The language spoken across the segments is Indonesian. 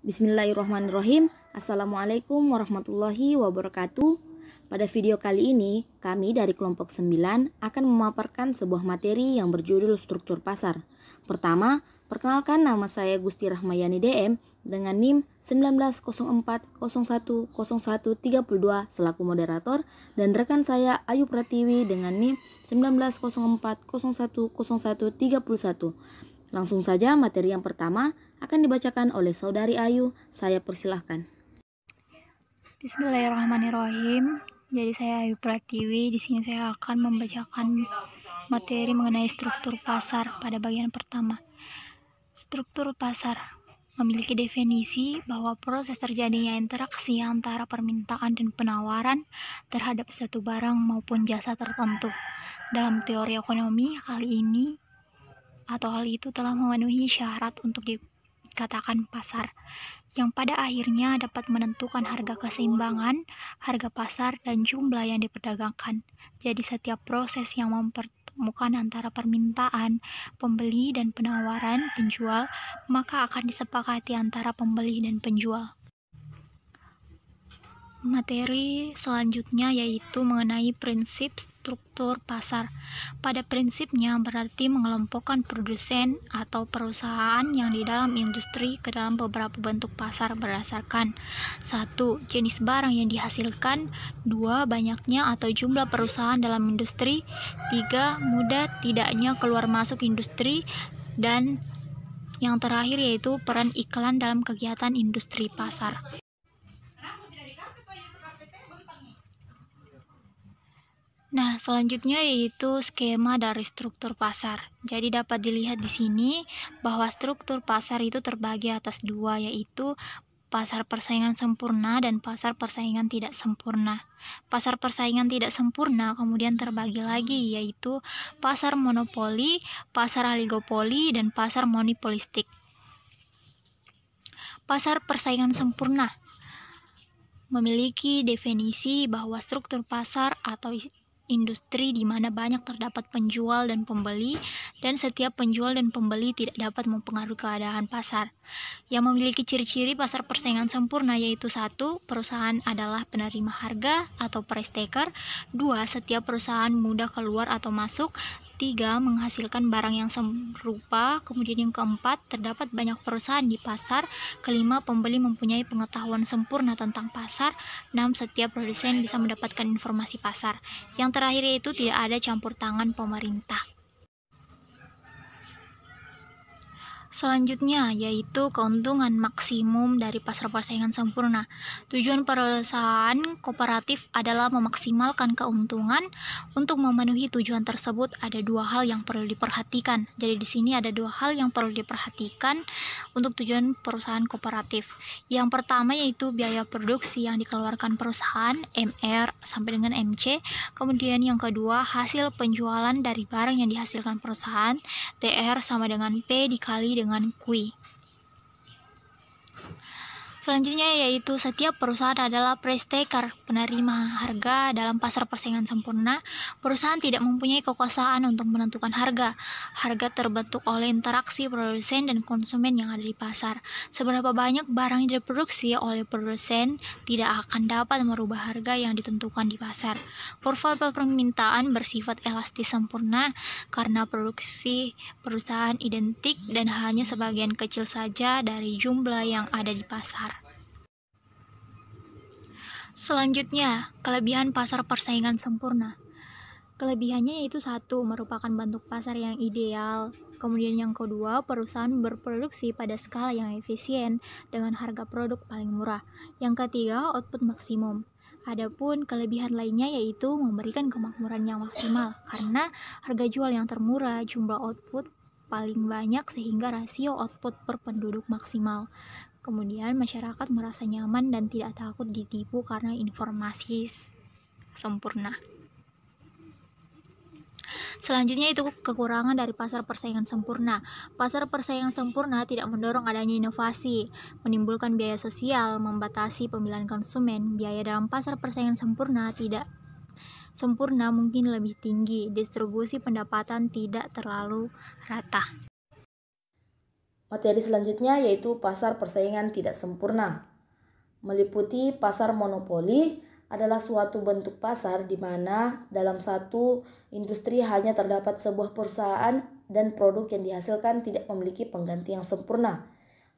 Bismillahirrahmanirrahim. Assalamualaikum warahmatullahi wabarakatuh. Pada video kali ini, kami dari kelompok 9 akan memaparkan sebuah materi yang berjudul struktur pasar. Pertama, perkenalkan, nama saya Gusti Rahmayani DM dengan NIM 1904010132 selaku moderator, dan rekan saya Ayu Pratiwi dengan NIM 1904010131. Langsung saja materi yang pertama akan dibacakan oleh Saudari Ayu. Saya persilahkan. Bismillahirrahmanirrahim. Jadi saya Ayu Pratiwi. Di sini saya akan membacakan materi mengenai struktur pasar pada bagian pertama. Struktur pasar memiliki definisi bahwa proses terjadinya interaksi antara permintaan dan penawaran terhadap suatu barang maupun jasa tertentu. Dalam teori ekonomi, hal itu telah memenuhi syarat untuk dikatakan pasar, yang pada akhirnya dapat menentukan harga keseimbangan, harga pasar, dan jumlah yang diperdagangkan. Jadi setiap proses yang mempertemukan antara permintaan, pembeli, dan penawaran penjual, maka akan disepakati antara pembeli dan penjual. Materi selanjutnya yaitu mengenai prinsip struktur pasar. Pada prinsipnya berarti mengelompokkan produsen atau perusahaan yang di dalam industri ke dalam beberapa bentuk pasar berdasarkan 1. Jenis barang yang dihasilkan, 2. Banyaknya atau jumlah perusahaan dalam industri, 3. Mudah tidaknya keluar masuk industri, dan yang terakhir yaitu peran iklan dalam kegiatan industri pasar. Nah, selanjutnya yaitu skema dari struktur pasar. Jadi dapat dilihat di sini bahwa struktur pasar itu terbagi atas dua, yaitu pasar persaingan sempurna dan pasar persaingan tidak sempurna. Pasar persaingan tidak sempurna kemudian terbagi lagi, yaitu pasar monopoli, pasar oligopoli, dan pasar monopolistik. Pasar persaingan sempurna memiliki definisi bahwa struktur pasar atau industri di mana banyak terdapat penjual dan pembeli, dan setiap penjual dan pembeli tidak dapat mempengaruhi keadaan pasar. Yang memiliki ciri-ciri pasar persaingan sempurna yaitu 1. Perusahaan adalah penerima harga atau price taker. 2. Setiap perusahaan mudah keluar atau masuk. 3. Menghasilkan barang yang serupa. Kemudian yang keempat, terdapat banyak perusahaan di pasar. Kelima, pembeli mempunyai pengetahuan sempurna tentang pasar. 6. Setiap produsen bisa mendapatkan informasi pasar. Yang terakhir yaitu tidak ada campur tangan pemerintah. Selanjutnya yaitu keuntungan maksimum dari pasar persaingan sempurna. Tujuan perusahaan kooperatif adalah memaksimalkan keuntungan. Untuk memenuhi tujuan tersebut ada dua hal yang perlu diperhatikan. Jadi di sini ada dua hal yang perlu diperhatikan untuk tujuan perusahaan kooperatif. Yang pertama yaitu biaya produksi yang dikeluarkan perusahaan, MR sampai dengan MC. Kemudian yang kedua, hasil penjualan dari barang yang dihasilkan perusahaan, TR sama dengan P dikali dengan Q. Selanjutnya yaitu setiap perusahaan adalah price taker, penerima harga dalam pasar persaingan sempurna. Perusahaan tidak mempunyai kekuasaan untuk menentukan harga. Harga terbentuk oleh interaksi produsen dan konsumen yang ada di pasar. Seberapa banyak barang yang diproduksi oleh produsen tidak akan dapat merubah harga yang ditentukan di pasar. Kurva permintaan bersifat elastis sempurna karena produksi perusahaan identik dan hanya sebagian kecil saja dari jumlah yang ada di pasar. Selanjutnya, kelebihan pasar persaingan sempurna. Kelebihannya yaitu 1. Merupakan bentuk pasar yang ideal. Kemudian yang kedua, perusahaan berproduksi pada skala yang efisien dengan harga produk paling murah. Yang ketiga, output maksimum. Adapun kelebihan lainnya yaitu memberikan kemakmuran yang maksimal karena harga jual yang termurah, jumlah output paling banyak sehingga rasio output per penduduk maksimal. Kemudian masyarakat merasa nyaman dan tidak takut ditipu karena informasi sempurna. Selanjutnya itu kekurangan dari pasar persaingan sempurna. Pasar persaingan sempurna tidak mendorong adanya inovasi, menimbulkan biaya sosial, membatasi pemilihan konsumen. Biaya dalam pasar persaingan sempurna tidak sempurna mungkin lebih tinggi, distribusi pendapatan tidak terlalu rata. Materi selanjutnya yaitu pasar persaingan tidak sempurna. Meliputi pasar monopoli adalah suatu bentuk pasar di mana dalam satu industri hanya terdapat sebuah perusahaan dan produk yang dihasilkan tidak memiliki pengganti yang sempurna.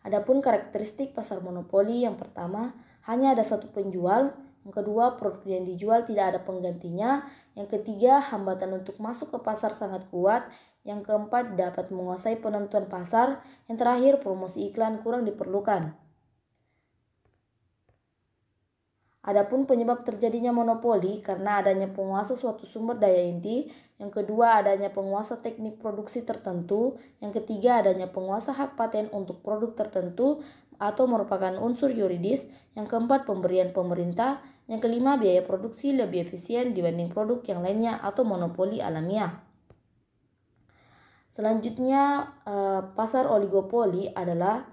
Adapun karakteristik pasar monopoli, yang pertama, hanya ada satu penjual. Yang kedua, produk yang dijual tidak ada penggantinya. Yang ketiga, hambatan untuk masuk ke pasar sangat kuat. Yang keempat, dapat menguasai penentuan pasar. Yang terakhir, promosi iklan kurang diperlukan. Adapun penyebab terjadinya monopoli karena adanya penguasa suatu sumber daya inti. Yang kedua, adanya penguasa teknik produksi tertentu. Yang ketiga, adanya penguasa hak paten untuk produk tertentu atau merupakan unsur yuridis. Yang keempat, pemberian pemerintah. Yang kelima, biaya produksi lebih efisien dibanding produk yang lainnya atau monopoli alamiah. Selanjutnya, pasar oligopoli adalah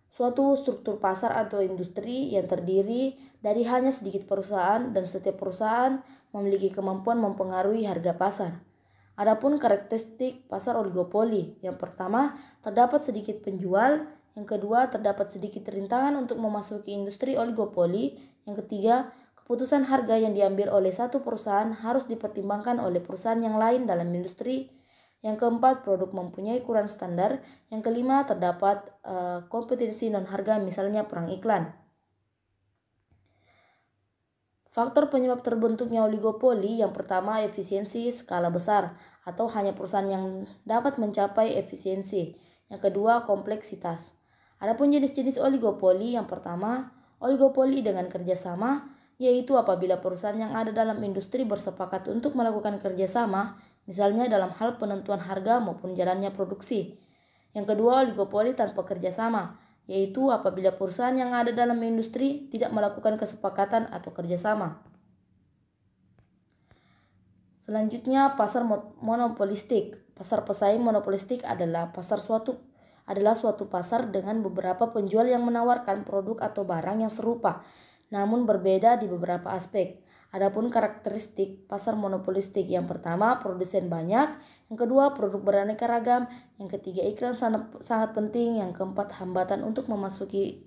suatu struktur pasar atau industri yang terdiri dari hanya sedikit perusahaan dan setiap perusahaan memiliki kemampuan mempengaruhi harga pasar. Adapun karakteristik pasar oligopoli, yang pertama, terdapat sedikit penjual. Yang kedua, terdapat sedikit rintangan untuk memasuki industri oligopoli. Yang ketiga, keputusan harga yang diambil oleh satu perusahaan harus dipertimbangkan oleh perusahaan yang lain dalam industri. Yang keempat, produk mempunyai ukuran standar. Yang kelima, terdapat kompetensi non-harga, misalnya perang iklan. Faktor penyebab terbentuknya oligopoli, yang pertama, efisiensi skala besar atau hanya perusahaan yang dapat mencapai efisiensi. Yang kedua, kompleksitas. Adapun jenis-jenis oligopoli, yang pertama, oligopoli dengan kerjasama, yaitu apabila perusahaan yang ada dalam industri bersepakat untuk melakukan kerjasama, misalnya dalam hal penentuan harga maupun jalannya produksi. Yang kedua, oligopoli tanpa kerjasama, yaitu apabila perusahaan yang ada dalam industri tidak melakukan kesepakatan atau kerjasama. Selanjutnya, pasar monopolistik. Pasar pesaing monopolistik adalah suatu pasar dengan beberapa penjual yang menawarkan produk atau barang yang serupa, namun berbeda di beberapa aspek. Adapun karakteristik pasar monopolistik, yang pertama, produsen banyak. Yang kedua, produk beraneka ragam. Yang ketiga, iklan sangat penting. Yang keempat, hambatan untuk memasuki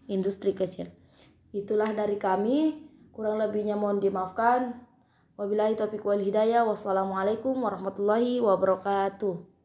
industri kecil. Itulah dari kami. Kurang lebihnya mohon dimaafkan. Wabillahi taufiq wal hidayah. Wassalamualaikum warahmatullahi wabarakatuh.